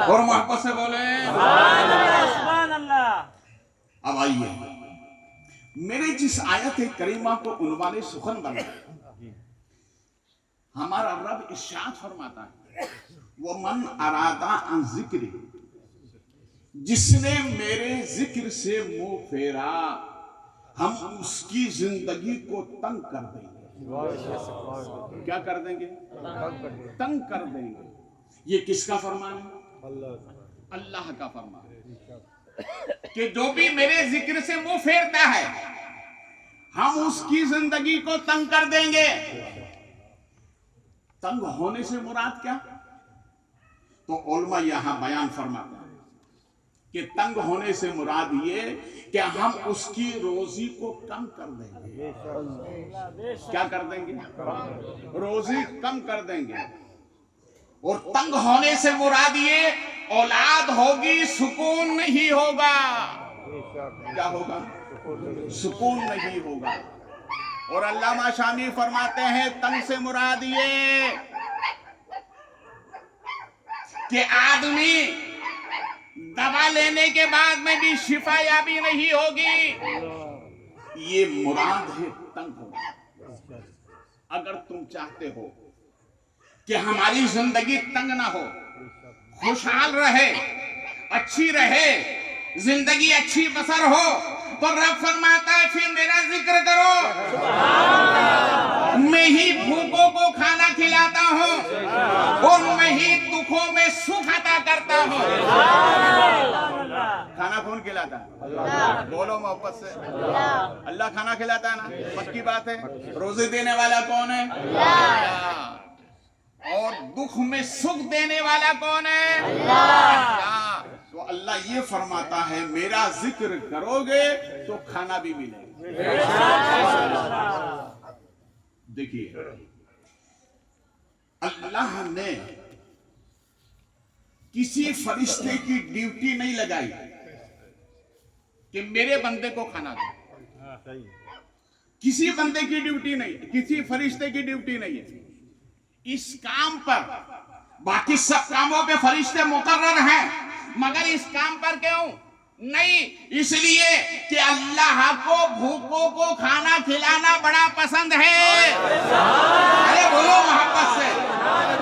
और मोहब्बत से बोले सुभान अल्लाह। अब आइए, मेरे जिस आयत करीमा को उन्वाने सुखन बनाया, हमारा रब इरशाद फरमाता है, वो मन अरादा अन जिक्री, जिसने मेरे जिक्र से मुंह फेरा, हम उसकी जिंदगी को तंग कर देंगे। क्या कर देंगे? तंग कर देंगे। ये किसका फरमान है? अल्लाह का फरमान है कि जो भी मेरे जिक्र से मुंह फेरता है, हम उसकी जिंदगी को तंग कर देंगे। तंग होने से मुराद क्या? तो उलमा यहां बयान फरमाते हैं कि तंग होने से मुराद ये कि हम उसकी रोजी को कम कर देंगे। क्या कर देंगे? रोजी कम कर देंगे। और तंग होने से मुराद ये औलाद होगी, सुकून नहीं होगा। क्या होगा? सुकून नहीं होगा। और अल्लामा शामी फरमाते हैं, तंग से मुराद ये कि आदमी दवा लेने के बाद में भी शिफा याबी नहीं होगी। ये मुराद है तंग होना। अगर तुम चाहते हो कि हमारी जिंदगी तंग ना हो, खुशहाल रहे, अच्छी रहे, जिंदगी अच्छी बसर हो, तो रब फरमाता है फिर मेरा जिक्र करो। मैं ही भूखों को खाना खिलाता हूँ और मैं ही दुखों में सुख अता करता हूँ। खाना कौन खिलाता है? बोलो मोहब्बत से। अल्लाह खाना खिलाता है ना, पक्की बात है। रोजे देने वाला कौन है? अल्लाह। और दुख में सुख देने वाला कौन है? अल्लाह। तो अल्लाह ये फरमाता है, मेरा जिक्र करोगे तो खाना भी मिलेगा। देखिए, अल्लाह ने किसी फरिश्ते की ड्यूटी नहीं लगाई कि मेरे बंदे को खाना दो। किसी बंदे की ड्यूटी नहीं, किसी फरिश्ते की ड्यूटी नहीं है इस काम पर। बाकी सब कामों पे फरिश्ते मुकर्रर हैं, मगर इस काम पर क्यों नहीं? इसलिए कि अल्लाह को भूखों को खाना खिलाना बड़ा पसंद है। अरे बोलो मोहब्बत से।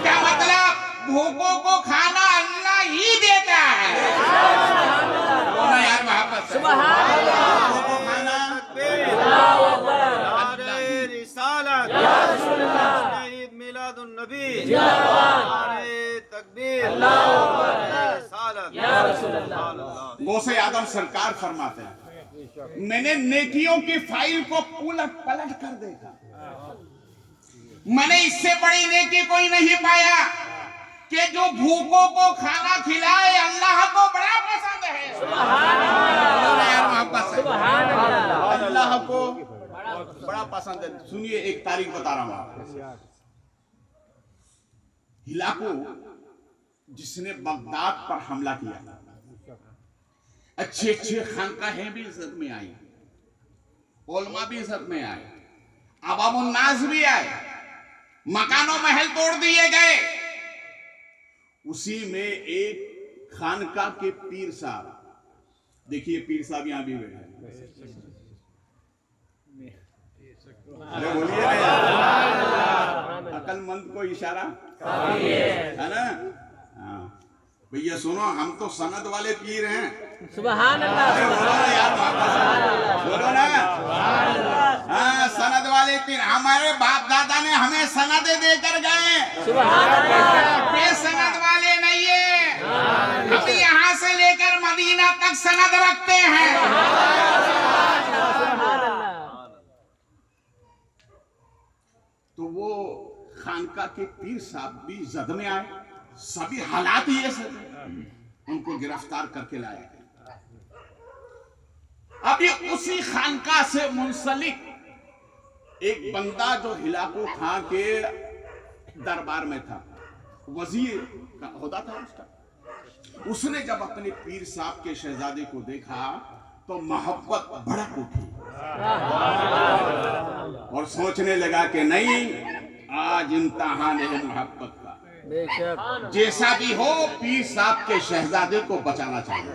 क्या मतलब? भूखों को खाना अल्लाह ही देता है। बोलो यार मोहब्बत से। भूखों को खाना गौसे आदम सरकार फरमाते हैं, मैंने नेकियों की फाइल को उलट पलट कर देखा, मैंने इससे बड़ी नेकी कोई नहीं पाया कि जो भूखों को खाना खिलाए। अल्लाह को बड़ा पसंद है। अल्लाह को बड़ा पसंद है। सुनिए, एक तारीख बता रहा हूं। हिलाकू जिसने बगदाद पर हमला किया, अच्छे अच्छे खानकाहें भी इज्जत में आई, उलमा भी इज्जत में आए, अवामुन्नास भी आए, मकानों महल तोड़ दिए गए। उसी में एक खानका के पीर साहब, देखिए पीर साहब यहां भी बैठे। अरे बोलिए अकलमंद को इशारा है ना। हाँ भैया सुनो, हम तो सनद वाले पीर हैं। सुभान अल्लाह। बोलो ना यार, बोलो ना। हाँ, सनद वाले पीर। हमारे बाप दादा ने हमें सनदे देकर गए। सुभान अल्लाह। ये सनद वाले नहीं है, हम यहाँ से लेकर मदीना तक सनद रखते हैं। तो वो खानका के पीर साहब भी जद में आए। सभी हालात ही ऐसे थे, उनको गिरफ्तार करके लाया गया। अभी उसी खानका से मुंसलिक एक बंदा जो हिलाकू खां के दरबार में था, वजीर का होता था उसका, उसने जब अपने पीर साहब के शहजादे को देखा तो मोहब्बत भड़क उठी और सोचने लगा कि नहीं, आज इम्तिहान है मोहब्बत का। बेशक जैसा भी हो पीर साहब के शहजादे को बचाना चाहिए।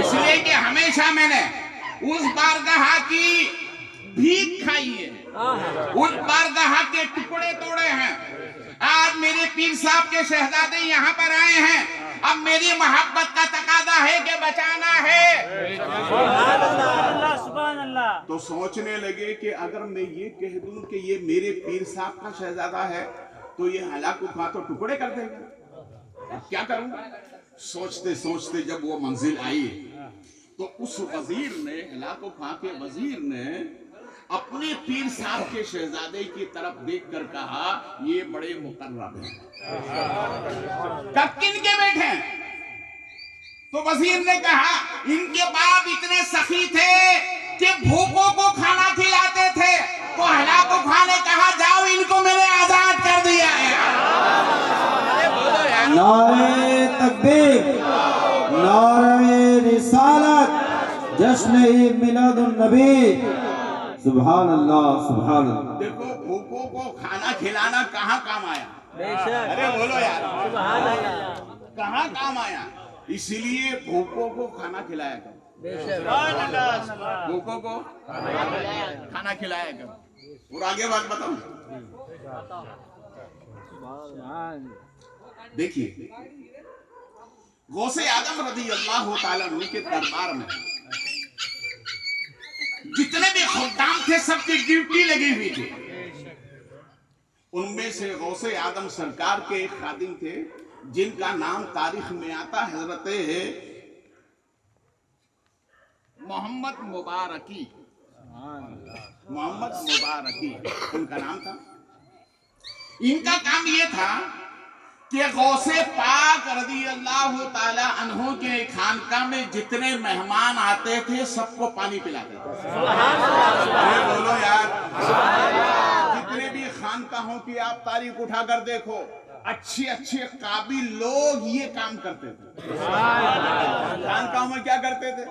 इसलिए कि हमेशा मैंने उस बारगाह की भीख खाई है, उस बारगाह के टुकड़े तोड़े हैं। आज मेरे पीर साहब के शहजादे यहाँ पर आए हैं, अब मेरी मोहब्बत का तकादा है कि बचाना है। सुभान अल्लाह। तो सोचने लगे कि अगर मैं ये कह दूं कि ये मेरे पीर साहब का शहजादा है तो ये हलाक खा तो टुकड़े कर देगा, अब क्या करूं। सोचते सोचते जब वो मंजिल आई तो उस वजीर ने, हलाक खा के वजीर ने अपने पीर साहब के शहजादे की तरफ देखकर कहा, ये बड़े मुकर्रम हैं। कब किनके बेटे हैं? तो वजीर ने कहा, इनके बाप इतने सखी थे कि भूखों को खाना खिलाते थे। तो हलाको खान ने कहा, जाओ इनको मैंने आजाद कर दिया है। नारे तकबीर, नारे रिसालत, जश्न ई मिलादुन नबी। सुभान अल्लाह, सुभान अल्लाह। देखो भूखों को खाना खिलाना कहाँ काम आया? बेशक अरे बोलो यार, सुभान अल्लाह। कहाँ काम आया? इसीलिए भूखों को खाना खिलाया करो, बेशक भूखों को खाना खिलाया करो। और आगे बात बताऊं, देखिए गौसे आदम रज़ी अल्लाह ताला अन्हु के दरबार में जितने भी खुद्दाम थे सबकी ड्यूटी लगी हुई थी। उनमें से गौसे आदम सरकार के एक खादिम थे जिनका नाम तारीख में आता हजरत मोहम्मद मुबारकी, मोहम्मद मुबारकी उनका नाम था। इनका काम यह था कि गौसे पाक रज़ी अल्लाह ताला अन्हु के खानका में जितने मेहमान आते थे सबको पानी पिलाते थे। अरे बोलो यार, जितने भी खानकाहों की आप तारीख उठाकर देखो, अच्छे अच्छे काबिल लोग ये काम करते थे। खानकाहों में क्या करते थे?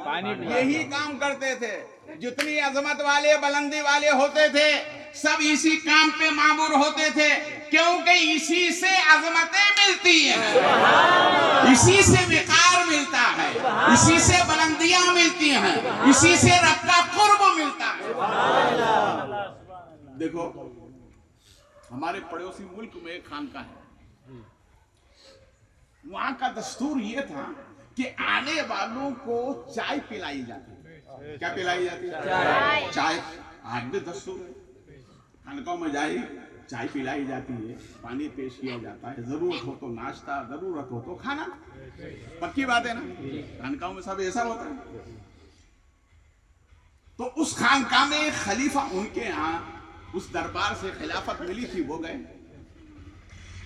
यही काम करते थे। जितनी अजमत वाले बुलंदी वाले होते थे सब इसी काम पे मामूर होते थे, क्योंकि इसी से अजमतें मिलती हैं, इसी से विकार मिलता है, इसी से बुलंदियां मिलती हैं, इसी से रब का कुर्ब मिलता है। देखो हमारे पड़ोसी मुल्क में एक खानका है, वहां का दस्तूर ये था कि आने वालों को चाय पिलाई जाती है। क्या पिलाई जाती है? चाय। आज भी दस्तूर है, खानकाओं में जाए चाय पिलाई जाती है, पानी पेश किया जाता है, जरूरत हो तो नाश्ता, जरूरत हो तो खाना। पक्की बात है ना, खानकाओं में सब ऐसा होता है। तो उस खानका में एक खलीफा, उनके यहाँ उस दरबार से खिलाफत मिली थी, वो गए,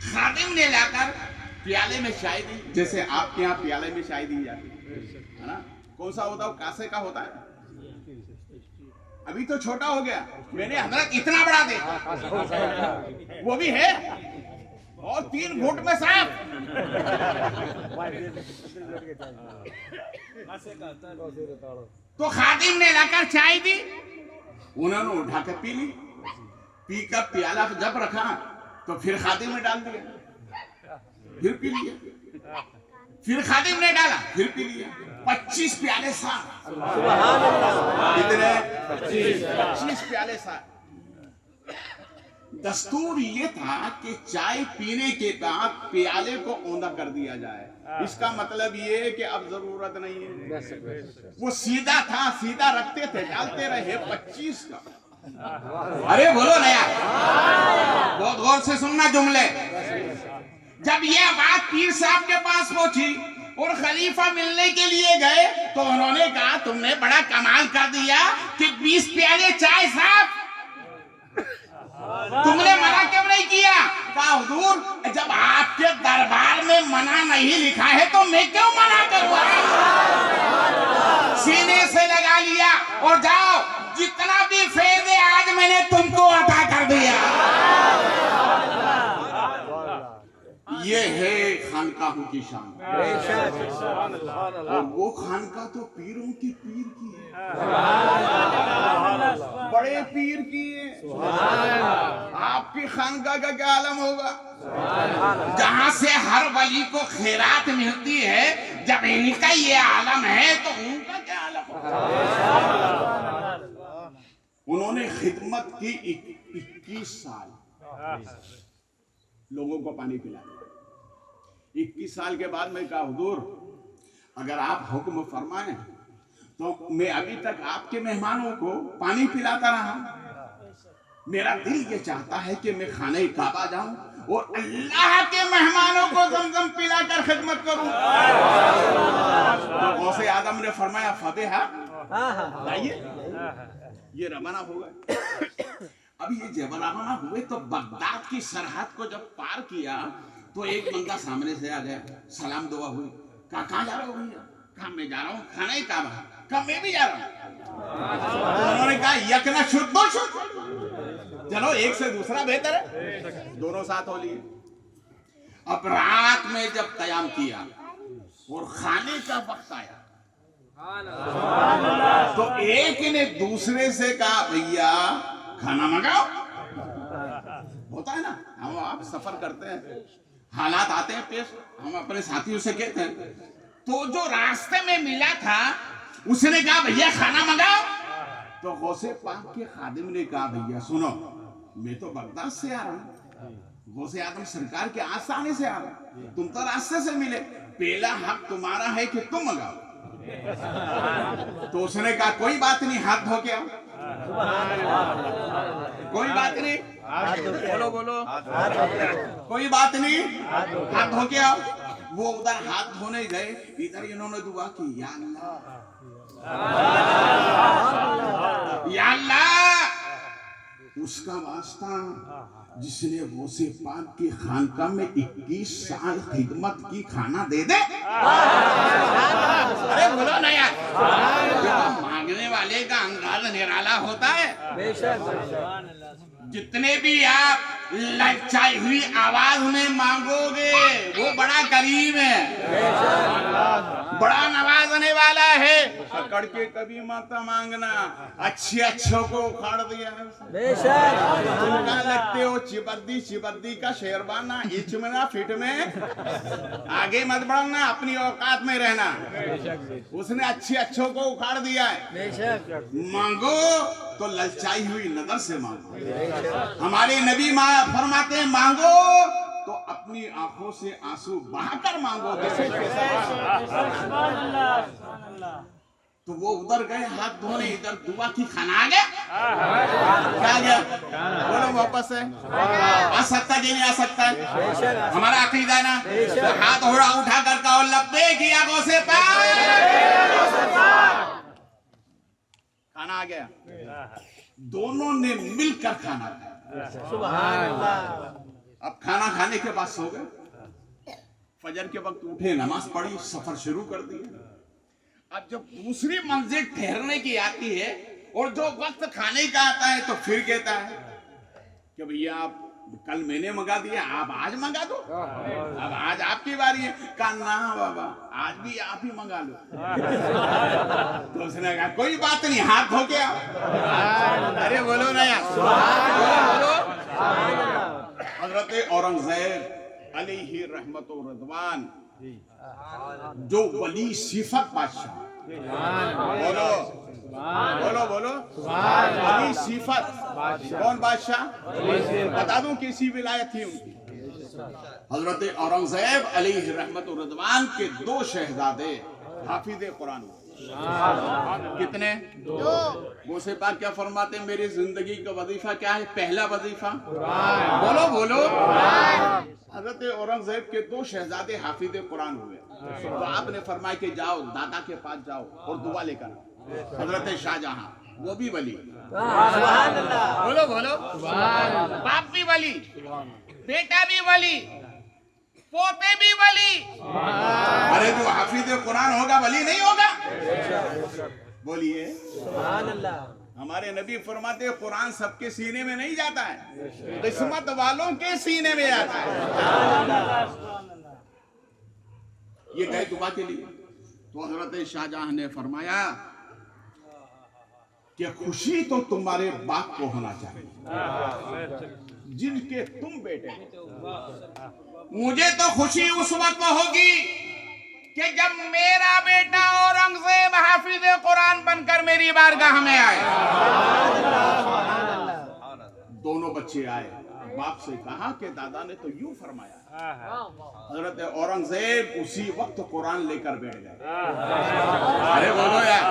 खादिम ने लाकर प्याले में चाय दी, जैसे आपके यहाँ प्याले में चाय दी जाती है ना। कौन सा होता है? कासे का होता है। अभी तो छोटा हो गया, मैंने हजरत इतना बड़ा देखा, वो भी है और 3 घूंट में साफ। तो खादिम ने लाकर चाय दी, उन्होंने उठा कर पी ली, पी कर प्याला जब रखा तो फिर खादिम ने डाल दिया, फिर पी लिया, फिर खादिम ने डाला, फिर पी लिया। 25 प्याले साफ। कितने? 25 प्याले साफ। दस्तूर ये था कि चाय पीने के बाद प्याले को औंधा कर दिया जाए। इसका मतलब ये है कि अब जरूरत नहीं है। वो सीधा था, सीधा रखते थे, डालते रहे 25 का। अरे बोलो नया, बहुत गौर से सुनना जुमले। जब यह बात पीर साहब के पास पहुंची और खलीफा मिलने के लिए गए तो उन्होंने कहा, तुमने बड़ा कमाल कर दिया कि 20 प्याले चाय साहब, तुमने मना क्यों नहीं किया? कहा हुजूर, जब आपके दरबार में मना नहीं लिखा है तो मैं क्यों मना करूंगा? सीने से लगा लिया और जाओ, जितना भी फैज़ आज मैंने तुमको अता कर दिया। ये है खानकाहों की शान। और वो खानका तो पीरों की पीर की है। बड़े पीर की है। आपकी खानका का क्या आलम होगा? जहां से हर वली को खैरात मिलती है, जब इनका ये आलम है तो उनका क्या आलम होगा? उन्होंने खिदमत की 21 साल, लोगों को पानी पिलाया। 21 साल के बाद मैं कहा, हुजूर अगर आप हुक्म फरमाएं तो मैं अभी तक आपके मेहमानों को पानी पिलाता रहा। मेरा दिल ये चाहता है कि मैं खाने काबा जाऊं और अल्लाह के मेहमानों को ज़मज़म पिलाकर खिदमत करूं। तो गौसे आदम ने फरमाया, फतेहा लाइए, ये रवाना हो गए। अब ये जब रवाना हुए तो बगदाद की सरहद को जब पार किया तो एक बंदा सामने से आ गया, सलाम दुआ हुई। कहाँ जा रहे हो भैया? कहा मैं जा रहा हूँ खाना ही काबा। कहा मैं भी जा रहा हूँ। उन्होंने कहा यकना शुद्ध शुद्ध, चलो एक से दूसरा बेहतर है, दोनों साथ हो लिए। अब रात में जब कयाम किया और खाने का वक्त आया तो एक ने दूसरे से कहा, भैया खाना मंगाओ। होता है ना, हम आप सफर करते हैं, हालात आते हैं पेश, हम अपने साथियों से कहते हैं, तो जो रास्ते में मिला था उसने कहा भैया खाना मंगाओ। तो गौसे पाक के खादिम ने कहा, भैया सुनो, मैं तो बगदाद से आ रहा हूँ, गौसे आदम सरकार के आसानी से आ रहा हूँ, तुम तो रास्ते से मिले, पहला हक तुम्हारा है कि तुम मंगाओ। तो उसने कहा कोई बात नहीं, हाथ धो के आओ। कोई बात नहीं, बोलो बोलो, कोई बात नहीं, हाथ धो के आओ। वो उधर हाथ धोने गए, इधर इन्होंने दुआ की, या अल्लाह, या अल्लाह, उसका वास्ता जिसने गौसे पाक की खानका में 21 साल खिदमत की, खाना दे दे। अरे बोलो ना यार, मांगने वाले का अंदाज निराला होता है। जितने भी आप ललचाई हुई आवाज में मांगोगे वो बड़ा करीम है, बड़ा नवाजने वाला है। पकड़ के कभी मत मांगना, अच्छे अच्छों को उखाड़ दिया है। तुम क्या लगते हो चिबद्दी चिबद्दी का शेरवाना, इच में ना फिट में, आगे मत बढ़ना, अपनी औकात में रहना। उसने अच्छे अच्छों को उखाड़ दिया है। मांगो तो ललचाई हुई नजर से मांगो। हमारे नबी फरमाते हैं मांगो तो अपनी आंखों से आंसू बहाकर मांगोगे। तो वो उधर गए हाथ धोने, इधर दुआ की, खाना आ गया। क्या आ गया? बोलो वापस है, आ सकता है कि नहीं आ सकता है? हमारा अकीदा है ना। तो हाथ उठा कर कहो लब्बे किया गौसे पाक, खाना आ गया। दोनों ने मिलकर खाना खाया। अब खाना खाने के बाद सो गए, फजर के वक्त उठे, नमाज पढ़ी, सफर शुरू कर दिया। अब जब दूसरी मंजिल ठहरने की आती है और जो वक्त खाने का आता है तो फिर कहता है कि भैया आप कल मैंने मंगा दिया, आप आज मंगा दो, अब आज आपकी बारी है। कहा ना बाबा, आज भी आप ही मंगा लो। तो उसने कहा कोई बात नहीं, हाथ धो के आओ। अरे बोलो ना यार, बोलो। हजरत औरंगजेब अलैहि रहमत व रिज़वान, जो वली सिफत बादशाह, बोलो बोलो बोलो, वली सिफत कौन बादशाह? बता दूं किसी विलायत थी उनकी। हजरत औरंगजेब अलैहि रहमत व रिज़वान के 2 शहजादे हाफिज़े कुरान। कितने? 2। गौसे पाक क्या फरमाते, मेरी जिंदगी का वजीफा क्या है? पहला वजीफा बोलो बोलो। हजरत औरंगजेब के 2 शहजादे हाफिज़े कुरान हुए। तो आपने फरमाया कि जाओ दादा के पास जाओ और दुआ लेकर। हजरत शाहजहां, वो भी वली, बोलो बोलो, बाप भी वली, बेटा भी वली, पोते भी वली। अरे जो हाफिज़ कुरान होगा वली नहीं होगा? बोलिए। हमारे नबी फरमाते कुरान सबके सीने में नहीं जाता है, किस्मत वालों के सीने में आता है। ये गए दुआ के लिए। तो हजरत शाहजहां ने फरमाया कि खुशी तो तुम्हारे बाप को होना चाहिए जिनके तुम बेटे हो। मुझे तो खुशी उस वक्त होगी कि जब मेरा बेटा औरंगजेब हाफिज कुरान बनकर मेरी बारगाह में आए। दोनों बच्चे आए, बाप से कहा कि दादा ने तो यूं फरमाया। हजरत औरंगजेब उसी वक्त कुरान लेकर बैठ गए। अरे बोलो यार,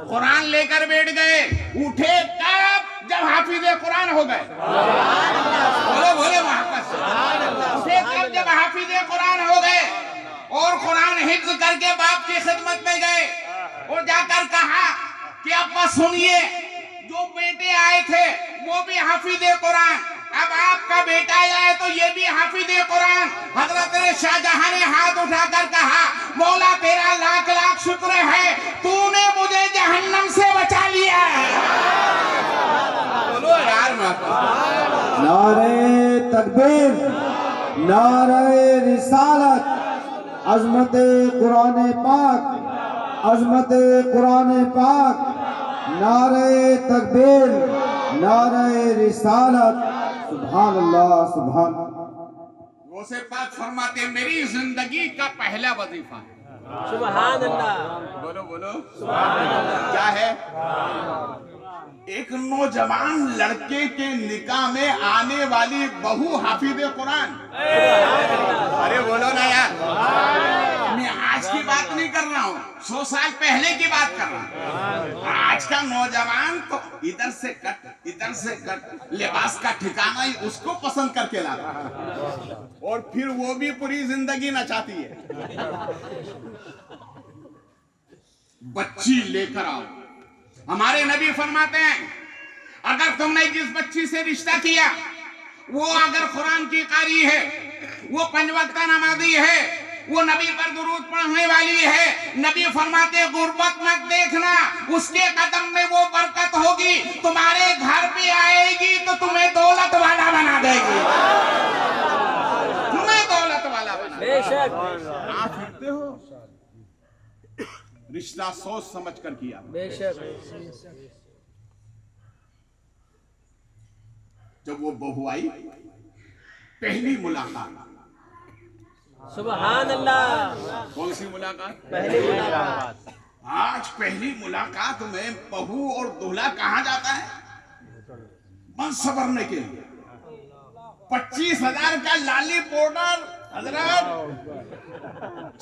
कुरान लेकर बैठ गए। उठे कब? जब हाफिज कुरान हो गए। बोलो बोलो वापस। उठे कब? जब हाफिज कुरान हो गए और कुरान हिफ्ज करके बाप की खिदमत में गए और जाकर कहा कि अब्बा सुनिए, जो बेटे आए थे वो भी हाफिज कुरान, अब आपका बेटा आया तो ये भी हाफिज कुरान। हजरत शाहजहां ने हाथ उठाकर कहा, मौला तेरा लाख लाख शुक्र है, तूने मुझे जहन्नम से बचा लिया है। बोलो यार। नारे तकबीर, नारे रिसालत, अजमत कुरान पाक, अजमत कुरान पाक, नारे तकबीर, नारे रिसालत, सुभान अल्लाह सुभान। गौसे पाक फरमाते मेरी जिंदगी का पहला वजीफा है। सुभान अल्लाह। बोलो बोलो क्या है? एक नौजवान लड़के के निकाह में आने वाली बहू हाफिज कुरान। अरे बोलो ना यार, मैं आज की बात नहीं कर रहा हूँ, 100 साल पहले की बात कर रहा हूँ। आज का नौजवान तो इधर से कट इधर से कट, लिबास का ठिकाना ही उसको पसंद करके लाता है और फिर वो भी पूरी जिंदगी नचाती है। बच्ची लेकर आओ। हमारे नबी फरमाते हैं, अगर तुमने जिस बच्ची से रिश्ता किया वो अगर कुरान की कारी है, वो 5 वक्त नमाजी है, वो नबी पर दुरूद पढ़ने वाली है, नबी फरमाते गुर्बत मत देखना, उसके कदम में वो बरकत होगी, तुम्हारे घर पे आएगी तो तुम्हें दौलत वाला बना देगी। तुम्हें दौलत वाला बना देगी। बेशक। आप फिरते हो, रिश्ता सोच समझ कर किया। बेशक। जब वो बहू आई, पहली मुलाकात। सुभान अल्लाह। कौन सी मुलाकात? पहली मुलाकात। आज पहली मुलाकात में बहू और दूल्हा कहाँ जाता है? मन संवरने के लिए। 25,000 का लाली पाउडर हजरत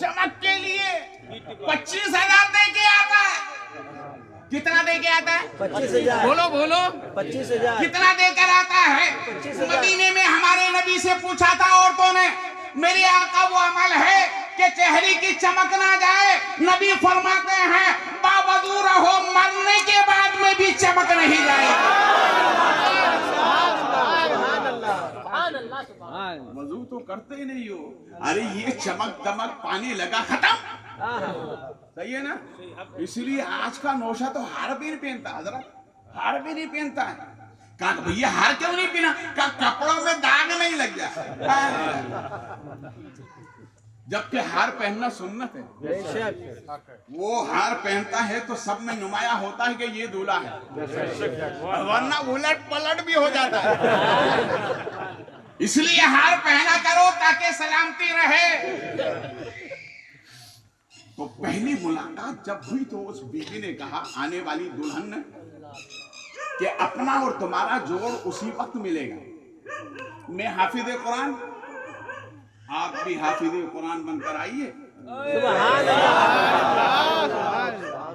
चमक के लिए 25,000 दे के आता है। कितना दे के आता है? 25,000। बोलो बोलो 25,000। कितना देकर आता है? 25,000। मदीने में हमारे नबी से पूछा था औरतों ने, मेरे आका वो अमल है कि चेहरे की चमक ना जाए? नबी फरमाते हैं, बावजूद रहो, मरने के बाद में भी चमक नहीं जाएगी। वजू तो करते ही नहीं हो। अरे ये चमक दमक पानी लगा खत्म। सही है ना? इसलिए आज का नौशा तो हार भी नहीं पहनता, हजरत हार भी नहीं पहनता है। कहा भैया हार क्यों नहीं पहना? कहा कपड़ों में दाग नहीं लग जाए। जबकि हार पहनना सुन्नत है। बेशक। वो हार पहनता है तो सब में नुमाया होता है कि ये दूल्हा है, वरना उलट पलट भी हो जाता है। इसलिए हार पहना करो ताकि सलामती रहे। तो पहली मुलाकात जब हुई तो उस बीवी ने कहा, आने वाली दुल्हन ने, कि अपना और तुम्हारा जोड़ उसी वक्त मिलेगा। मैं हाफिज कुरान, आप भी हाफिज कुरान बनकर आइए। सुभान अल्लाह।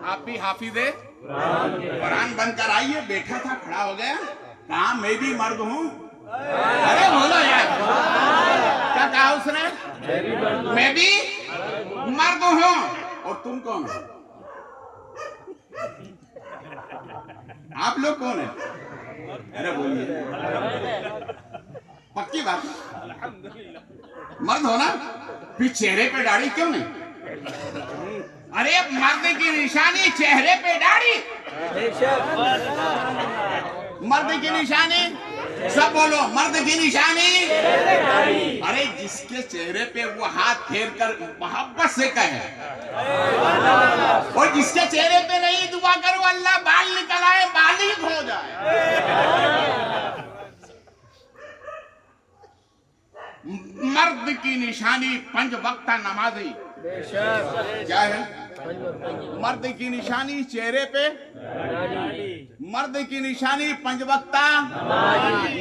आप भी हाफिज कुरान बनकर आइए। बैठा था, खड़ा हो गया, कहा मैं भी मर्द हूँ। अरे बोलो यार, क्या कहा उसने? मैं भी मर्द हूँ। और तुम कौन हो? आप लोग कौन है? अरे बोलिए, पक्की बात मर्द हो ना? फिर चेहरे पे दाढ़ी क्यों नहीं? अरे मर्द की निशानी चेहरे पे दाढ़ी, बेशक। मर्द की निशानी सब बोलो, मर्द की निशानी। अरे जिसके चेहरे पे वो हाथ फेर कर मोहब्बत से कहे, और जिसके चेहरे पे नहीं दुआ करो अल्लाह बाल निकल आए, बालिग हो जाए। मर्द की निशानी 5 वक्त नमाजी। क्या है मर्द की निशानी? चेहरे पे मर्द की निशानी 5 वक्त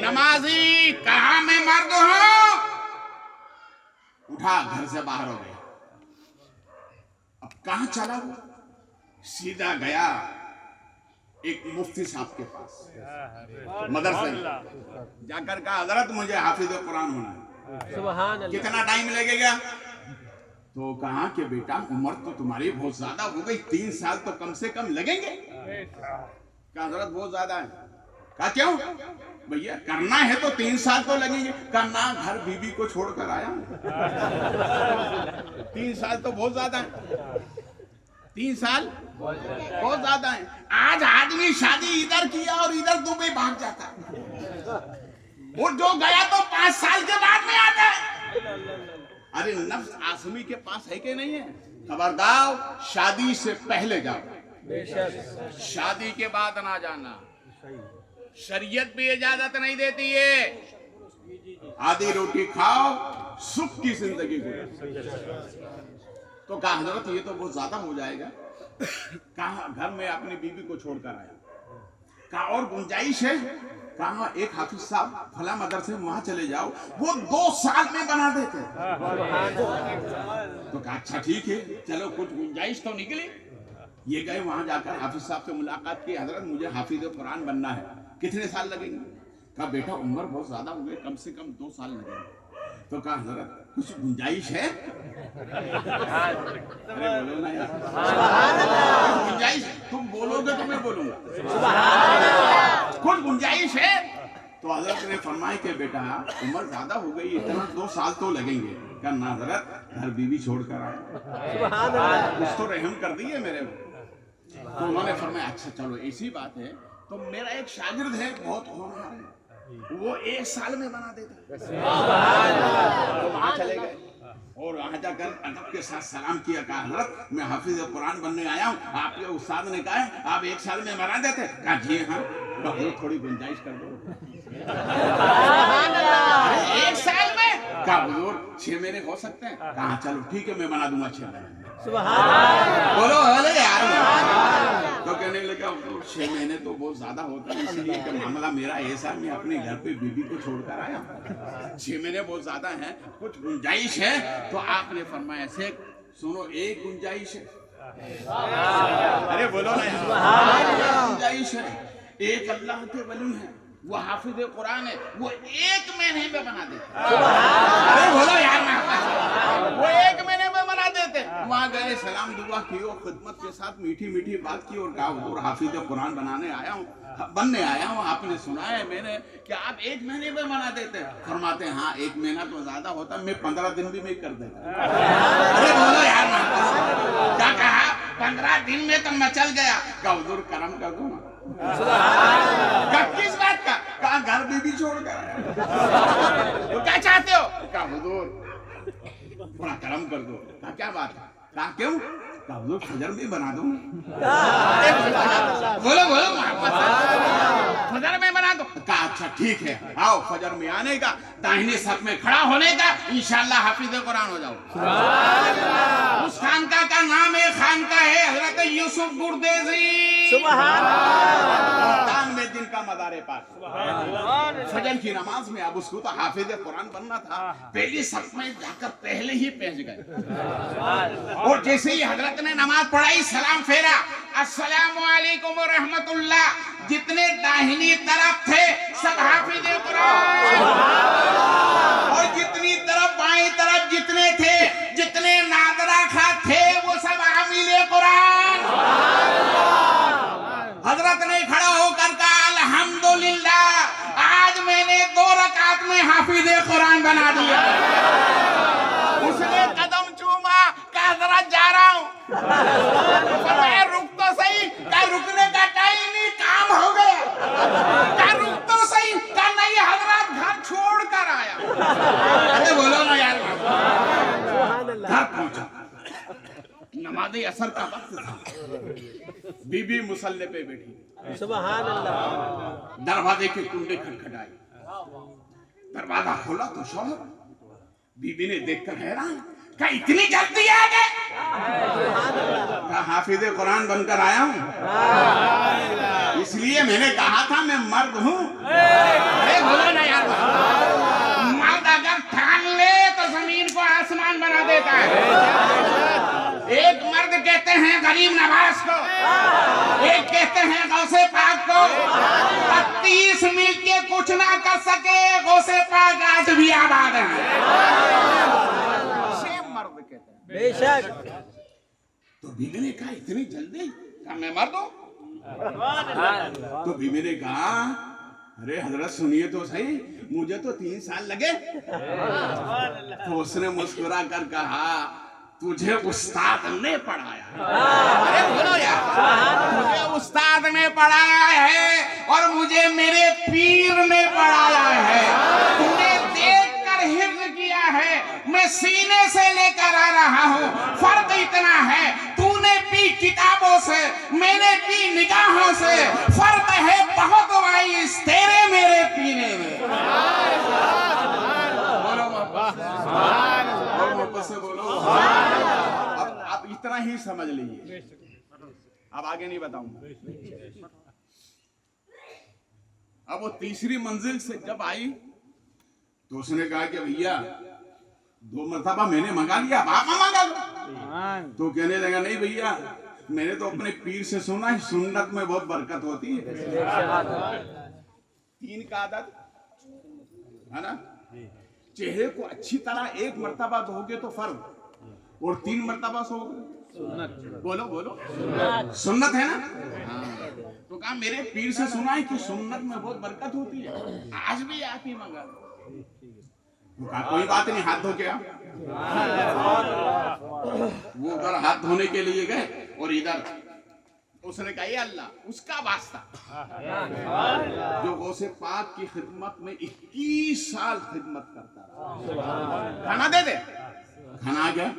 नमाजी। कहा मैं मर्द हूं? उठा, घर से बाहर हो गया। अब कहां चला वो? सीधा गया एक मुफ्ती साहब के पास, मदरसे में जाकर कहा, हजरत मुझे हाफिज कुरान होना है, सुभान अल्लाह। कितना टाइम लगेगा? तो कहा कि बेटा उम्र तो तुम्हारी बहुत ज्यादा हो गई, 3 साल तो कम से कम लगेंगे। कहा हजरत बहुत ज्यादा है। कहा क्यों? भैया करना है तो 3 साल तो लगेंगे। कहा ना, घर बीवी को छोड़कर आया, 3 साल तो बहुत ज्यादा है। 3 साल बहुत ज्यादा है। आज आदमी शादी इधर किया और इधर दुबई भाग जाता है, और जो गया तो 5 साल के बाद में आता है। अरे नफ्स आसमी के पास है कि नहीं है? खबरदार, शादी से पहले जाओ, शादी के बाद ना जाना। शरीयत भी इजाजत नहीं देती है। आधी रोटी खाओ, सुख की जिंदगी गुजरो। तो कहा हजरत ये तो बहुत ज्यादा हो जाएगा। कहा घर में अपनी बीवी को छोड़कर आया। कहा और गुंजाइश है? कहा एक हाफिज साहब फला मदरसे में वहां चले जाओ, वो 2 साल में बना देते। तो कहा अच्छा ठीक है, चलो कुछ गुंजाइश तो निकली। ये गए वहां जाकर हाफिज साहब से मुलाकात की, हजरत मुझे हाफिज कुरान बनना है, कितने साल लगेंगे? कहा बेटा उम्र बहुत ज्यादा हो गई, कम से कम 2 साल लगेंगे। तो कहा हजरत कुछ गुंजाइश है? अरे बोलो ना यार, गुंजाइश? तुम बोलोगे तो मैं बोलूंगा। कुछ गुंजाइश है? तो हजरत ने फरमाया कि बेटा उम्र ज्यादा हो गई, इतना 2 साल तो लगेंगे। कहा ना हजरत, घर बीवी छोड़कर आए, कुछ तो रहम कर दिए मेरे। तो उन्होंने फरमाया अच्छा चलो ऐसी बात है, तो मेरा एक शागिर्द है, बहुत होनहार है, वो 1 साल में बना देता। तो वहां चले गए और वहां जाकर अदब के साथ सलाम किया। कहा हजरत मैं हाफिज कुरान बनने आया हूँ, आपके उस्ताद ने कहा है आप 1 साल में बना देते। कहा जी हाँ। कहा थोड़ी गुंजाइश कर दो। 1 साल में? कहा हुजूर 6 महीने हो सकते हैं। कहा चलो ठीक है, मैं बना दूंगा 6 महीने। बोलो अरे यार। तो कहने लगा 6 महीने तो बहुत ज्यादा होता है, इसलिए कि मामला मेरा ऐसा, मैं अपने घर पे बीबी को छोड़कर आया, 6 महीने बहुत ज्यादा है, कुछ गुंजाइश है? तो आपने फरमाया ऐसे सुनो, एक गुंजाइश है। अरे बोलो ना यार, गुंजाइश है। एक अल्लाह के वली है, वो हाफिज कुरान है, वो 1 महीने में बना देते। अरे बोलो यार, वो 1 महीने में बना देते। वहां गए, सलाम दुआ की और खिदमत के साथ मीठी मीठी बात की और कहा हुजूर हाफिज कुरान बनने आया हूँ, आपने सुना है मैंने कि आप 1 महीने में बना देते। फरमाते हाँ 1 महीना तो ज्यादा होता, मैं 15 दिन भी मैं कर देता। अरे बोलो यार, क्या कहा? 15 दिन में तो मचल गया। कहा हुजूर करम कर दो ना। किस बात का? कहा घर बीबी छोड़ कर। तो क्या चाहते हो? कहा हुजूर थोड़ा करम कर दो। कहा क्या बात है? कहा क्यों? कहा हुजूर फजर में बना दो। बोलो बोलो फजर में बना दो। कहा अच्छा ठीक है, आओ फजर में आने का, दाहिने सफ में खड़ा होने का, इंशाल्लाह हाफिज कुरान हो जाओ। उस खानका का नाम है, खानका है हजरत यूसुफ गुरदेजी। सुभान में दिन का मदारे पाक। फजर की नमाज में अब उसको तो हाफिज कुरान बनना था, पहली सफ में जाकर पहले ही पहुंच गए। और जैसे ही हजरत ने नमाज पढ़ाई, सलाम फेरा, अस्सलामु अलैकुम व रहमतुल्लाह, जितने दाहिनी तरफ थे सब हाफिज कुरान, और जितनी तरफ बाईं तरफ जितने थे, जितने नादरा खा थे, वो सब हामिल कुरान। हजरत ने खड़ा होकर कहा अल्हम्दुलिल्लाह, आज मैंने 2 रकात में हाफिज कुरान बना दिया। उसने कदम चूमा, कहा जरा जा रहा हूं। रुक तो सही। कहा रुकने का टाइम नहीं, काम हो गया। कहा रुक तो सही। कहा नहीं हजरत घर पहुंचा, नमाज़े असर का वक्त था, बीबी मुसल्ले पे बैठी, सुभान अल्लाह। दरवाजे के कुंडे खटखटाए, दरवाजा खोला तो शौहर, बीबी ने देखकर हैरान, क्या इतनी जल्दी आ गए? कहा हाफिज कुरान बनकर आया हूँ, इसलिए मैंने कहा था मैं मर्द हूँ। अरे बोलो ना यार, मर्द अगर ठान ले तो जमीन को आसमान बना देता है। एक मर्द कहते हैं गरीब नवाज को, एक कहते हैं गौसे पाक को। 32 मिल के कुछ ना कर सके गौसे पाक आज भी आबाद है। सेम मर्द कहते हैं। बेशक। तो बीबी ने कहा इतनी जल्दी? कहा मैं मर्द हूं। तो बीबी ने कहा अरे हजरत सुनिए तो सही, मुझे तो 3 साल लगे। तो उसने मुस्कुरा कर कहा तुझे उस्ताद ने पढ़ाया। अरे बोलो यार, मुझे उस्ताद ने पढ़ाया है और मुझे मेरे पीर ने पढ़ाया है। तूने देखकर हिफ्ज किया है, मैं सीने से लेकर आ रहा हूँ। फर्क इतना है, तूने पी किताबों से, मैंने पी निगाहों से। फर्क है बहुत वाइस तेरे मेरे पीने में। बोलो मोहब्बत से बोलो। अब इतना ही समझ लीजिए, अब आगे नहीं बताऊंगा। अब वो तीसरी मंजिल से जब आई तो उसने कहा कि भैया 2 मरतबा मैंने मंगा लिया, आप मंगा लो। तो कहने लगा नहीं भैया, मैंने तो अपने पीर से सुना है सुन्नत में बहुत बरकत होती है। 3 का आदत है ना, चेहरे को अच्छी तरह 1 मरतबा धोगे तो फर्ज, और 3 मरतबा सोगे बोलो बोलो सुन्नत है ना। तो कहा मेरे पीर से सुना है कि सुन्नत में बहुत बरकत होती है, आज भी आप ही मंगा लो। तो कहा कोई बात नहीं, हाथ धो के आओ। वो उधर हाथ धोने के लिए गए और इधर उसने कहा ये अल्लाह उसका वास्ता जो गौसे पाक की खिदमत में 21 साल खिदमत करता रहा, खाना दे दे। खाना आ गया।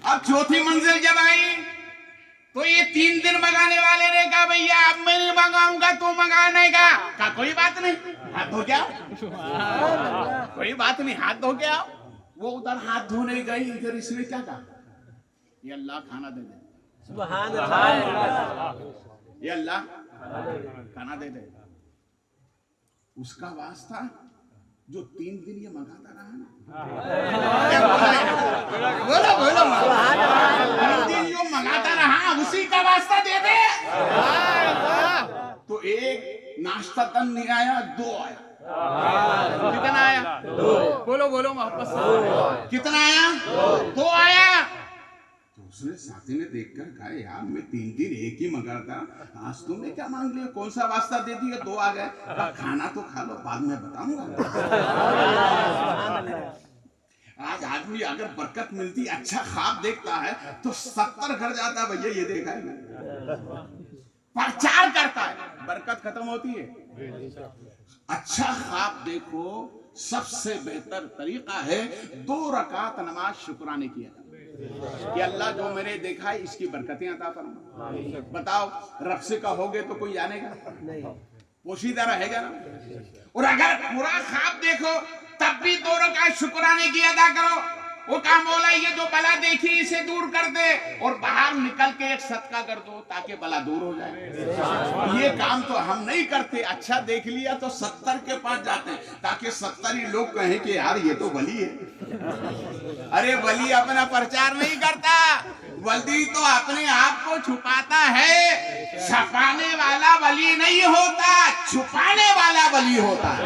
अब चौथी मंजिल जब आई तो ये 3 दिन मंगाने वाले ने कहा भैया अब मैं नहीं मंगाऊंगा, तू मंगाने का। कहा कोई बात नहीं, हाथ धो के आओ। कोई बात नहीं, हाथ धो के आओ। वो उधर हाथ धोने गई, इधर इसने क्या कहा ये अल्लाह खाना दे दे। सुभान अल्लाह। ये अल्लाह खाना दे दे। उसका वास्ता जो 3 दिन ये मंगाता रहा ना, बोलो बोलो 3 दिन जो मंगाता रहा उसी का वास्ता दे दे। तो एक नाश्ता तन नहीं आया, 2 आया। कितना आया? 2। बोलो बोलो मोहब्बत से कितना आया? 2 आया। तो उसने साथी ने देखकर कहा यार मैं 3 दिन एक ही मंगाता, आज तुमने क्या मांग लिया, कौन सा वास्ता दे दिया, 2 आ गए। खाना तो खा लो, बाद में बताऊंगा। आज आदमी अगर बरकत मिलती, अच्छा ख्वाब देखता है तो 70 घर जाता भैया ये देखा है, प्रचार करता है, बरकत खत्म होती है। अच्छा ख्वाब देखो, सबसे बेहतर तरीका है 2 रकात नमाज शुक्राने की कि अल्लाह जो मैंने देखा है इसकी बरकतें अता फरमा। बताओ रब से कहोगे तो कोई जानेगा नहीं, पोशीदा रहेगा ना। और अगर पूरा ख्वाब देखो तब भी 2 रकात शुक्राने की अदा करो। वो काम बोला ये जो बला देखी इसे दूर कर दे, और बाहर निकल के एक सदका कर दो ताकि बला दूर हो जाए। ये काम तो हम नहीं करते, अच्छा देख लिया तो 70 के पास जाते हैं ताकि 70 ही लोग कहें कि यार ये तो वली है। अरे वली अपना प्रचार नहीं करता, वली तो अपने आप को छुपाता है। छुपाने वाला वली नहीं होता, छुपाने वाला वली होता है।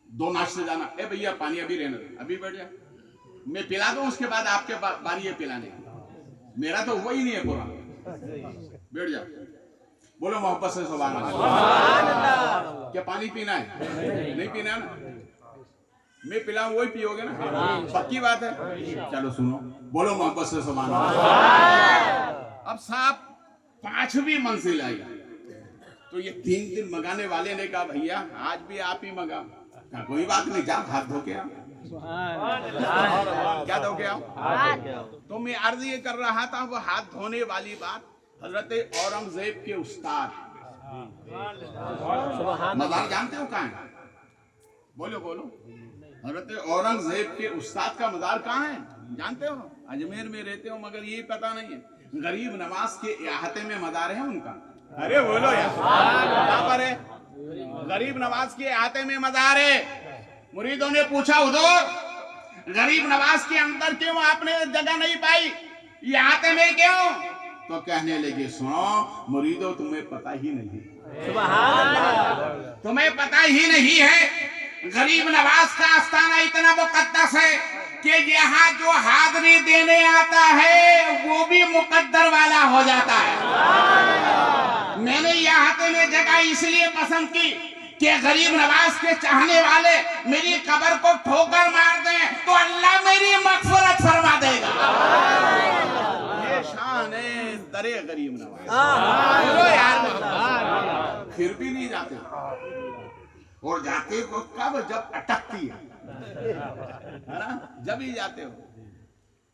2 नाश्ते जाना, ए भैया पानी अभी रहने दो, अभी बैठ जा, मैं पिला दूं, उसके बाद आपके बारी है पिलाने की। मेरा तो वही नहीं है पूरा, बैठ जा। बोलो मोहब्बत से सुभान अल्लाह। क्या पानी पीना है? नहीं पीना ना, मैं पिलाऊं वही पियोगे ना, पक्की बात है। चलो सुनो, बोलो मोहब्बत से सुभान अल्लाह। अब साहब 5वीं मंजिल आई तो ये 3 दिन मंगाने वाले ने कहा भैया आज भी आप ही मंगाओ। कहा कोई बात नहीं, जा हाथ धो के आओ। क्या धो के आओ? तो मैं अर्ज ये कर रहा था, वो हाथ धोने वाली बात हजरत औरंगजेब के उस्ताद मज़ार जानते हो कहाँ है? बोलो बोलो। हजरत औरंगजेब के उस्ताद का मज़ार कहाँ है जानते हो? अजमेर में रहते हो मगर ये पता नहीं है। गरीब नवाज के इहाते में मज़ार है उनका। अरे बोलो यार, कहाँ पर है? गरीब नवाज के इहाते में मज़ार है। मुरीदों ने पूछा हुजूर गरीब नवाज के अंदर क्यों आपने जगह नहीं पाई, इहाते में क्यों? तो कहने लगे सुनो मुरीदों, तुम्हें पता ही नहीं, तुम्हें पता ही नहीं है गरीब नवाज का आस्थाना इतना मुकद्दस है कि यहाँ जो हाजिरी देने आता है वो भी मुकद्दर वाला हो जाता है। मैंने यहाँ में जगह इसलिए पसंद की कि गरीब नवाज के चाहने वाले मेरी कब्र को ठोकर मार दें तो अल्लाह मेरी मग़फ़िरत फरमा देगा। ये शान है दरे गरीब नवाज। बोलो यार, फिर भी नहीं जाते, और जाते हो कब? जब अटकती है ना, जब ही जाते हो,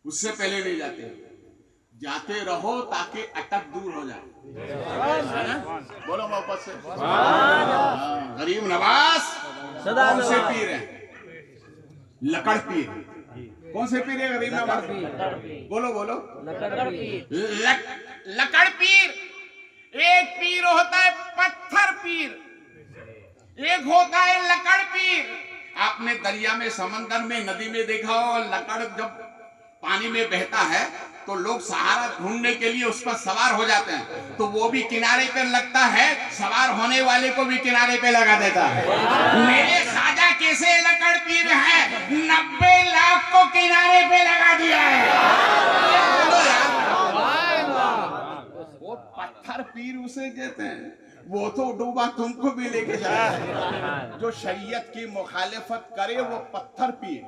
उससे पहले नहीं जाते हो। जाते रहो ताकि अटक दूर हो जाए, है ना? बोलो वापस से। गरीब नवाज कौन से पीर है? लकड़ पीर। कौन से पीर है गरीब नवाज? बोलो बोलो। लकड़ पीर। एक पीर होता है पत्थर पीर, एक होता है लकड़ पीर। आपने दरिया में, समंदर में, नदी में देखा हो, लकड़ जब पानी में बहता है तो लोग सहारा ढूंढने के लिए उस पर सवार हो जाते हैं, तो वो भी किनारे पर लगता है, सवार होने वाले को भी किनारे पे लगा देता है। मेरे खाजा कैसे लकड़ पीर है, 90 लाख को किनारे पे लगा दिया है। वो पत्थर पीर उसे कहते हैं, वो तो डूबा तुमको भी लेके जाए। जो शरीयत की मुखालिफत करे वो पत्थर पीर,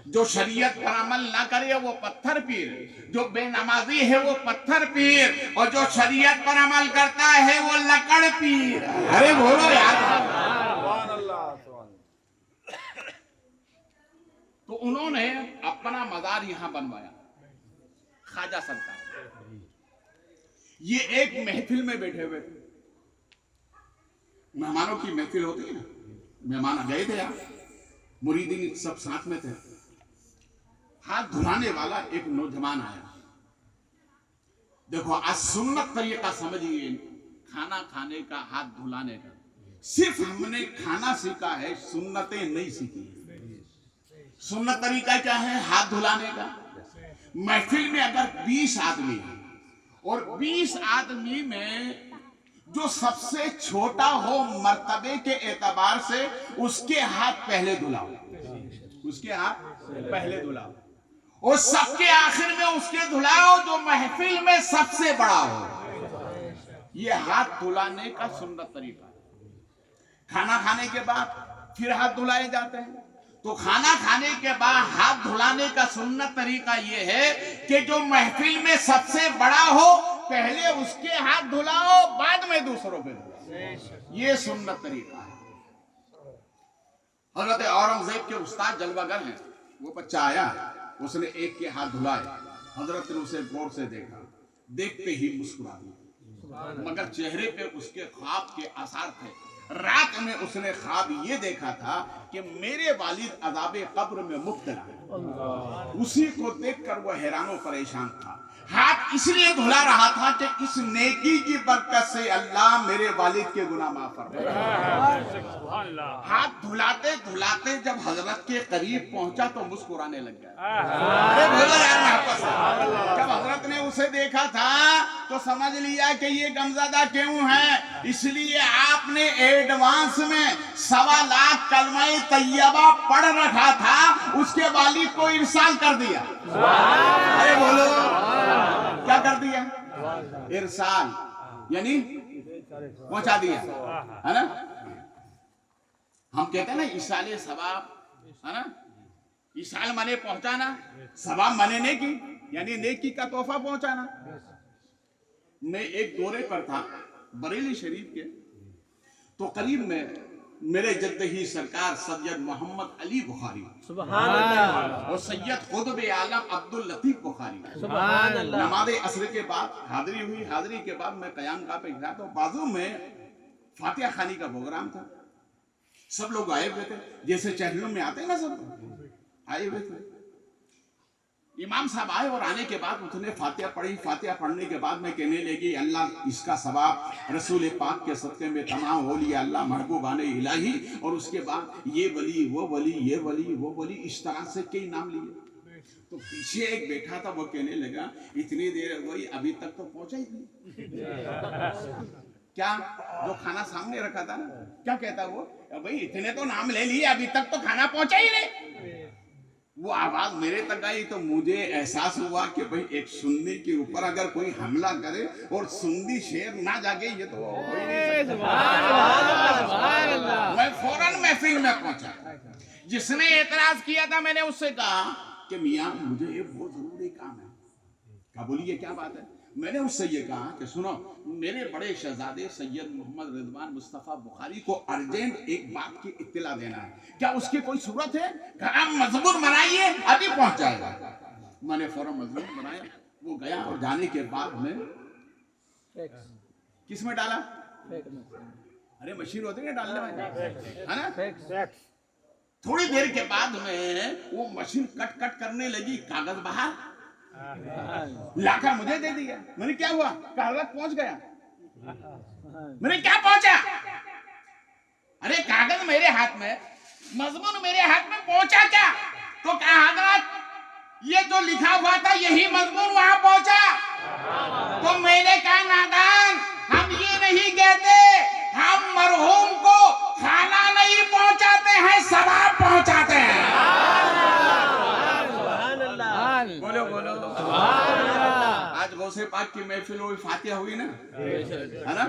जो शरीयत पर अमल ना करे वो पत्थर पीर, जो बेनमाजी है वो पत्थर पीर, और जो शरीयत पर अमल करता है वो लकड़ पीर। अरे बोलो यार। तो उन्होंने अपना मज़ार यहां बनवाया, ख्वाजा सरकार। ये एक महफिल में बैठे हुए थे, मेहमानों की महफिल होती है ना, मेहमान गए थे यार, मुरीदीन सब साथ में थे। हाथ धुलाने वाला एक नौजवान आया। देखो आज सुन्नत तरीका समझिए, खाना खाने का, हाथ धुलाने का। सिर्फ हमने खाना सीखा है, सुन्नतें नहीं सीखी। सुन्नत तरीका क्या है? हाथ धुलाने का। महफिल में अगर 20 आदमी है और 20 आदमी में जो सबसे छोटा हो मर्तबे के एतबार से, उसके हाथ पहले धुलाओ, उसके हाथ पहले धुलाओ, और सबके आखिर में उसके धुलाओ जो महफिल में सबसे बड़ा हो। ये हाथ धुलाने का सुन्नत तरीका है। खाना खाने के बाद फिर हाथ धुलाए जाते हैं। तो खाना खाने के बाद हाथ धुलाने का सुन्नत तरीका ये है कि जो महफिल में सबसे बड़ा हो पहले उसके हाथ धुलाओ, बाद में दूसरों पे धुलाओ। ये सुन्नत तरीका है। हजरत औरंगजेब के उस्ताद जलवागर हैं। वो बच्चा आया, उसने एक के हाथ धुलाए, हजरत ने उसे गौर से देखा, देखते ही मुस्कुरा दिया, मगर चेहरे पे उसके ख्वाब के आसार थे। रात में उसने ख्वाब ये देखा था कि मेरे वालिद अज़ाबे कब्र में मुब्तला। उसी को देखकर वह हैरान परेशान था। हाथ इसलिए धुला रहा था कि इस नेकी की बरकत से अल्लाह मेरे वालिद के गुनाह माफ फरमाए। हाथ धुलाते धुलाते जब हजरत के करीब पहुंचा तो मुस्कुराने लग गया। अरे बोलो यार वापस। जब हजरत ने उसे देखा था तो समझ लिया कि ये गमज़दा क्यों है, इसलिए आपने एडवांस में 1.25 लाख कलमा-ए तैयबा पढ़ रखा था, उसके वालिद को इरसाल कर दिया। अरे बोलो क्या कर दिया? इरसाल यानी पहुंचा दिया, है ना? हम कहते हैं ना इसाले सवाब, है ना? इसाल माने पहुंचाना, सवाब माने नेकी, यानी नेकी का तोहफा पहुंचाना। मैं एक दौरे पर था, बरेली शरीफ के, तो करीब में मेरे जद्दही सरकार सैयद मोहम्मद अली बुखारी सुभान अल्लाह, और सैयद खुतब आलम अब्दुल लतीफ बुखारी सुभान अल्लाह। नमाज असर के बाद हाजिरी हुई। हाजिरी के बाद मैं कयाम का पे गया तो बाजू में फातिहा खानी का प्रोग्राम था। सब लोग आए हुए थे, जैसे चहलों में आते हैं ना, सब आए हुए थे। इमाम साहब आए और आने के बाद उसने फातिहा पढ़ी। फातिहा पढ़ने के बाद मैं कहने लगी, अल्लाह इसका सवाब रसूल पाक के सदक़े में तमाम ओलिया अल्लाह महबूबाने इलाही। और उसके बाद ये वली वो वली, ये वली वो वली, इस तरह से कई नाम लिए। तो पीछे एक बैठा था, वो कहने लगा, इतनी देर हो गई अभी तक तो पहुंचा ही नहीं। क्या जो खाना सामने रखा था ना, क्या कहता वो, भाई इतने तो नाम ले लिए, अभी तक तो खाना पहुंचा ही नहीं। वो आवाज मेरे तक आई तो मुझे एहसास हुआ कि भाई एक सुन्नी के ऊपर अगर कोई हमला करे और सुन्नी शेर ना जागे, ये तो हो ही नहीं सकता। मैं फौरन महफिल में पहुंचा। जिसने एतराज किया था मैंने उससे कहा कि मियां मुझे वो जरूरी काम है। क्या बोलिए, क्या बात है? मैंने उससे ये कहा कि सुनो, मेरे बड़े शहजादे सैयद मोहम्मद रिजवान मुस्तफ़ा बुखारी को अर्जेंट एक बात की इत्तला देना है, क्या उसकी कोई सूरत है? कहा मजबूर बनाइए, अभी पहुंच जाएगा। मैंने फौरन मजबूर बनाया, वो गया और जाने के बाद में किस में डाला? अरे मशीन होती है डालने में, है ना? थोड़ी देर के बाद में वो मशीन कट कट करने लगी, कागज बाहर लाकर मुझे दे दिया। मैंने क्या हुआ? कागज पहुंच गया। मैंने क्या पहुंचा? अरे कागज मेरे हाथ में, मजमून मेरे हाथ में, पहुंचा क्या? तो कहा हजरत ये जो लिखा हुआ था यही मजमून वहां पहुंचा। तो मैंने कहा नादान, हम ये नहीं कहते, हम मरहूम को खाना नहीं पहुंचाते हैं, सवाब पहुंचाते हैं। बोलो बोलो। आज गौसे पाक की महफिल हुई, फातिहा हुई ना, है ना?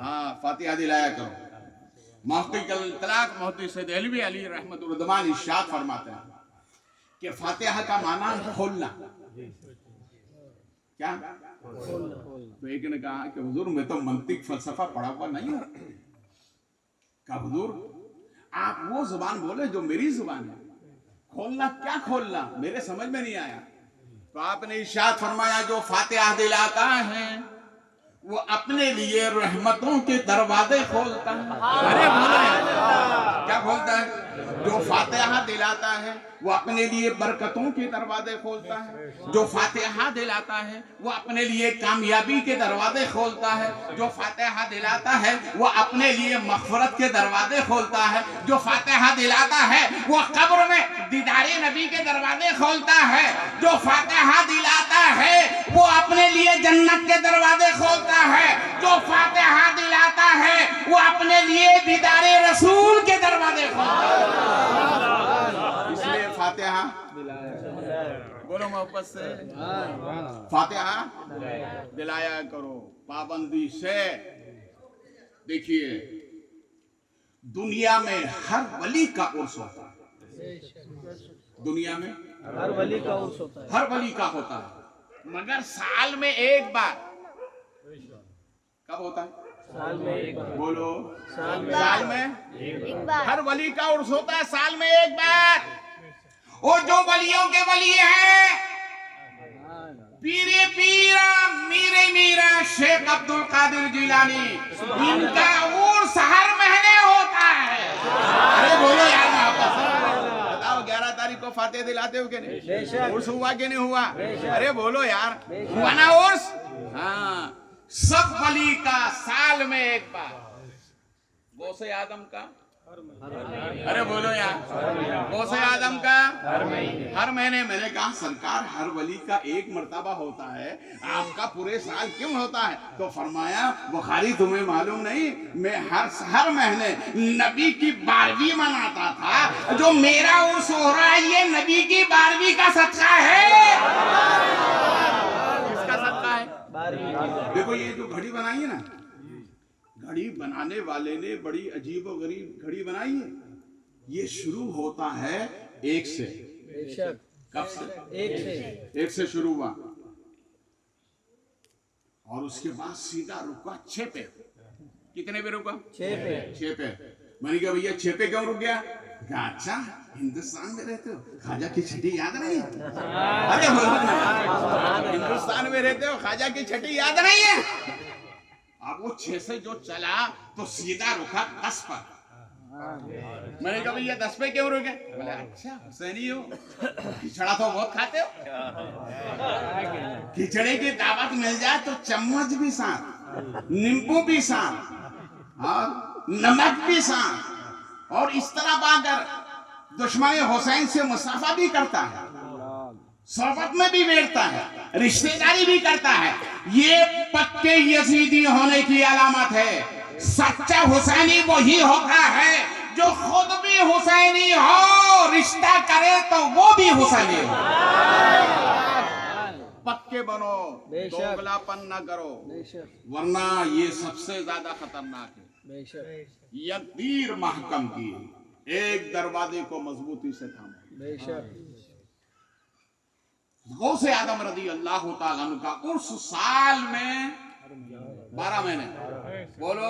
हाँ, फातिहा दिलाया करो। मुफ्ती तलाक मुफ्ती सैयद अलवी अली रहमतुल्लाह इरशाद फरमाते हैं कि फातिहा का माना खोलना। क्या? तो एक ने कहा कि हुजूर मैं तो मंतिक फलसफा पढ़ा हुआ नहीं हूं। क्या हुजूर आप वो जुबान बोले जो मेरी जुबान है, खोलना क्या खोलना? मेरे समझ में नहीं आया। तो आपने इरशाद फरमाया, जो फातिहा दिलाता है वो अपने लिए रहमतों के दरवाजे खोलता है। अरे क्या खोलता है? जो फातिहा दिलाता है वो अपने लिए बरकतों के दरवाजे खोलता है। जो फातिहा दिलाता है वो अपने लिए कामयाबी के दरवाजे खोलता है। जो फातिहा दिलाता है वो अपने लिए मग़फ़िरत के दरवाजे खोलता है। जो फातिहा दिलाता है वो कब्र में दीदारे नबी के दरवाजे खोलता है। जो फातिहा दिलाता है वो अपने लिए जन्नत के दरवाजे खोलता है। जो फातिहा दिलाता है वो अपने लिए दीदारे रसूल के दरवाजे खोलता है। इसलिए फातिहा बोलो मोहब्बत से, फातिहा दिलाया करो पाबंदी से। देखिए दुनिया में हर वली का उर्स होता है। दुनिया में हर वली का उर्स होता है, हर वली का होता है, मगर साल में एक बार। कब होता है? साल में एक बार। बोलो, साल में साल में एक बार हर वली का उर्स होता है, साल में एक बार। और जो वलियों के वली हैं, पीरे पीरा मीरे मीरा शेख अब्दुल कादिर जिलानी, इनका उर्स हर महीने होता है। अरे बोलो यार, बताओ 11 तारीख को फातिहा दिलाते हो कि नहीं? उर्स हुआ कि नहीं हुआ? अरे बोलो यार, हुआ ना उर्स? हाँ, सब वली का साल में एक बार। गौसे आदम का, अरे बोलो यार, गौसे आदम का हर महीने। मैंने कहा सरकार हर वली का एक मर्तबा होता है, आपका पूरे साल क्यों होता है? तो फरमाया बुखारी तुम्हें मालूम नहीं, मैं हर महीने नबी की 12वीं मनाता था। जो मेरा उर्स हो रहा है ये नबी की 12वीं का सदका है। इसका सदका है। देखो ये जो घड़ी बनाई है ना, घड़ी बनाने वाले ने बड़ी अजीब और गरीब घड़ी बनाई है। ये शुरू होता है एक से। कब से? एक से शुरू हुआ और उसके बाद सीधा रुका 6 पे। कितने पे रुका? 6 पे। 6 पे। मैंने कहा भैया 6 पे क्यों रुक गया? कहा अच्छा हिंदुस्तान में रहते हो, ख्वाजा की छठी याद नहीं? अरे हिंदुस्तान में रहते हो, ख्वाजा की छठी याद नहीं है? अब वो 6 से जो चला तो सीधा रुका 10 पर। मैंने कहा भैया 10 पे क्यों रुके? बोले अच्छा हुसैनी हो, खिचड़ा तो बहुत खाते हो, खिचड़े की दावत मिल जाए तो चम्मच भी साथ, नींबू भी साथ, नमक भी साथ, और इस तरह पाकर दुश्मन हुसैन से मुसाफा भी करता है, सोबत में भी बैठता है, रिश्तेदारी भी करता है। ये पक्के यजीदी होने की अलामत है। सच्चा हुसैनी वही होता है जो खुद भी हुसैनी हो, रिश्ता करे तो वो भी हुसैनी हो। पक्के बनो, बेशक। दोगलापन ना करो, बेशक, वरना ये सबसे ज्यादा खतरनाक है। बेशक, यह तीर महकम की एक दरवाजे को मजबूती से थामो। बेशक। गौसे आदम रदी अल्लाह तआला अन्हु का उस साल में 12 महीने, बोलो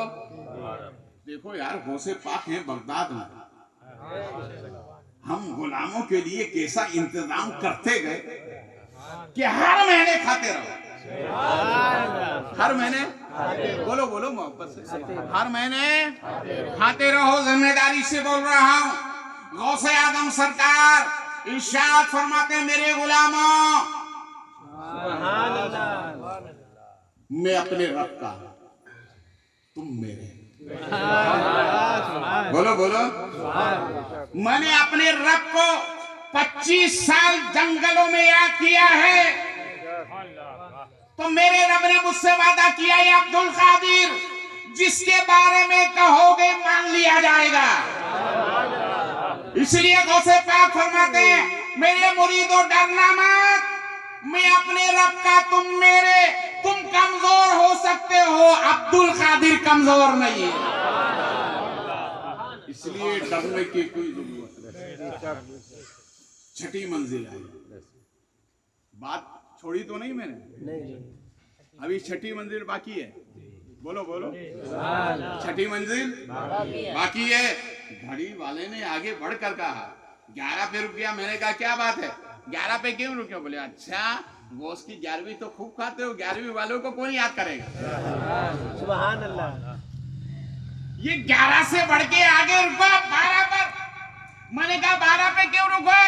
देखो यार, गौसे पाक हैं बगदाद में, हम गुलामों के लिए कैसा इंतजाम करते गए कि हर महीने खाते रहो, हर महीने, बोलो बोलो मोहब्बत से, हर महीने खाते रहो। जिम्मेदारी से बोल रहा हूँ। गौसे आदम सरकार इरशाद फरमाते, मेरे गुलामों, सुभान अल्लाह। मैं अपने रब का, तुम मेरे, बोलो बोलो, मैंने अपने रब को 25 साल जंगलों में याद किया है, तो मेरे रब ने मुझसे वादा किया है, अब्दुल कादिर जिसके बारे में कहोगे मान लिया जाएगा। इसलिए गौसे पाक फरमाते हैं, मेरे मुरीदों डरना मत, मैं अपने रब का, तुम मेरे। तुम कमजोर हो सकते हो, अब्दुल कादिर कमजोर नहीं है, इसलिए डरने की कोई जरूरत नहीं। छठी मंजिल है, बात छोड़ी तो नहीं मैंने, नहीं, अभी छठी मंजिल बाकी है, बोलो बोलो, छठी मंजिल बाकी है। घड़ी वाले ने आगे बढ़कर कहा 11 पे रुक गया। मैंने कहा क्या बात है, 11 पे क्यों रुके? बोले अच्छा गोश्त की 11वीं तो खूब खाते हो, 11वीं वालों को कौन याद करेगा? सुभान अल्लाह। ये 11 से बढ़ के आगे रुका 12 पर। मैंने कहा 12 पे क्यों रुका?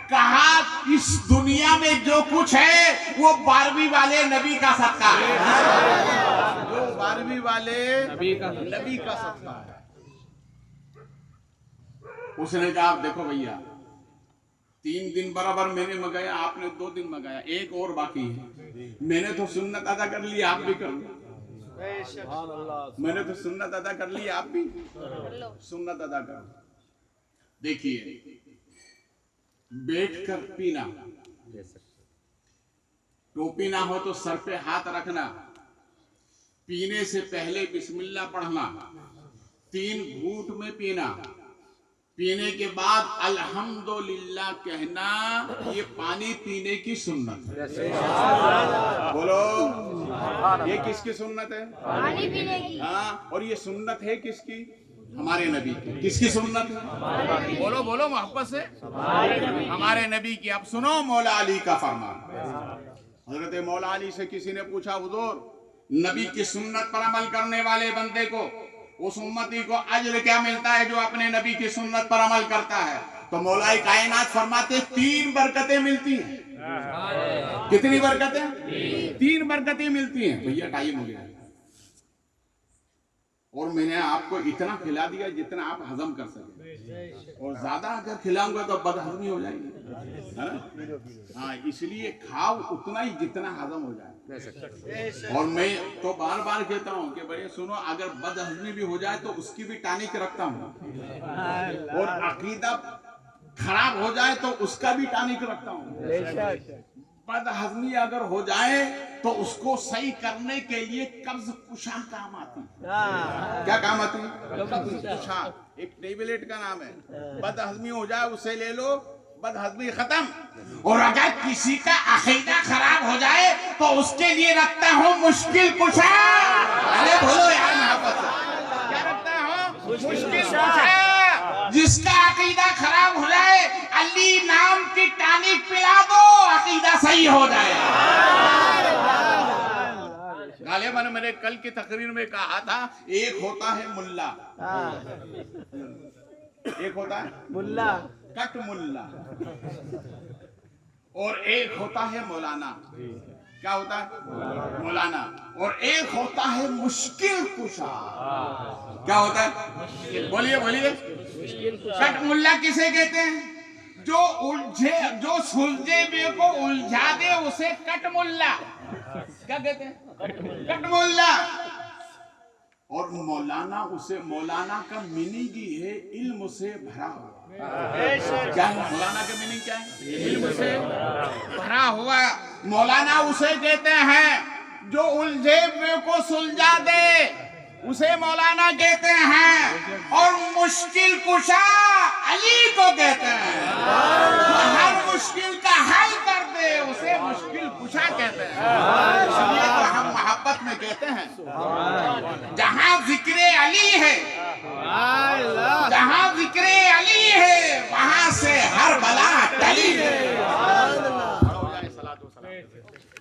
कहा इस दुनिया में जो कुछ है वो 12वीं वाले नबी का सदका है, जो 12वीं वाले नबी का सदका है। उसने कहा देखो भैया 3 दिन बराबर मैंने मंगाया, आपने 2 दिन मंगाया, एक और बाकी है। मैंने तो सुन्नत अदा कर ली, आप भी कर लो। मैंने तो सुन्नत अदा कर ली, आप भी सुन्नत अदा करो। देखिए बैठकर पीना, टोपी ना हो तो सर पे हाथ रखना, पीने से पहले बिस्मिल्लाह पढ़ना, 3 घूंट में पीना, पीने के बाद अल्हम्दुलिल्लाह कहना, ये पानी पीने की सुन्नत है। बोलो ये किसकी सुन्नत है? पानी पीने की। हाँ, और ये सुन्नत है किसकी? हमारे नबी की। किसकी सुन्नत है? बोलो बोलो मोहब्बत से, हमारे नबी की। अब सुनो मौला अली का फरमान। हजरत मौला अली से किसी ने पूछा, हुजूर नबी की सुन्नत पर अमल करने वाले बंदे को, उस उम्मती को अज्र क्या मिलता है जो अपने नबी की सुन्नत पर अमल करता है? तो मौलाए कायनात फरमाते 3 बरकतें मिलती हैं। कितनी बरकतें? 3 बरकतें मिलती हैं। भैया टाइम हो गया और मैंने आपको इतना खिला दिया जितना आप हजम कर सके, और ज्यादा अगर खिलाऊंगा तो बदहजमी हो जाएगी, है ना? हाँ, इसलिए खाओ उतना ही जितना हजम हो जाए। और मैं तो बार बार कहता हूँ कि भाई सुनो, अगर बदहजमी भी हो जाए तो उसकी भी टानिक रखता हूँ, और अकीदा खराब हो जाए तो उसका भी टानिक रखता हूँ। बदहजमी अगर हो जाए तो उसको सही करने के लिए कब्ज कुशा काम आती है। क्या काम आती है? कब्ज कुशा, एक टेबलेट का नाम है। बदहजमी हो जाए उसे ले लो, बदहजमी खत्म। और अगर किसी का अकीदा खराब हो जाए तो उसके लिए रखता हूँ मुश्किल कुशा। अरे बोलो यार मोहब्बत से। मुश्किल कुशा। जिसका अकीदा खराब हो जाए, अली नाम की टानिक पिला दो, अकीदा सही हो जाए। गालिबन मैंने कल की तकरीर में कहा था, एक होता है मुल्ला, एक होता है मुल्ला, कट मुल्ला, और एक होता है मौलाना। क्या होता है? मौलाना। और एक होता है मुश्किल कुशा। क्या होता है? बोलिए बोलिए। कट मुल्ला किसे कहते हैं? जो उलझे, जो सुलझे हुए को उलझा दे उसे कट मुल्ला। क्या कहते हैं? कट मुल्ला। और मौलाना, उसे मौलाना का मीनिंग ही है इल्म से भरा हुआ। क्या है मौलाना का मीनिंग? क्या है? इल्म से भरा हुआ। मौलाना उसे कहते हैं जो उलझे हुए को सुलझा दे, उसे मौलाना कहते हैं। और मुश्किल कुशा अली को कहते हैं। हर मुश्किल का हल कर दे उसे मुश्किल कुशा कहते हैं। इसलिए तो हम मोहब्बत में कहते हैं, जहां जिक्रे अली है, जहां जिक्रे अली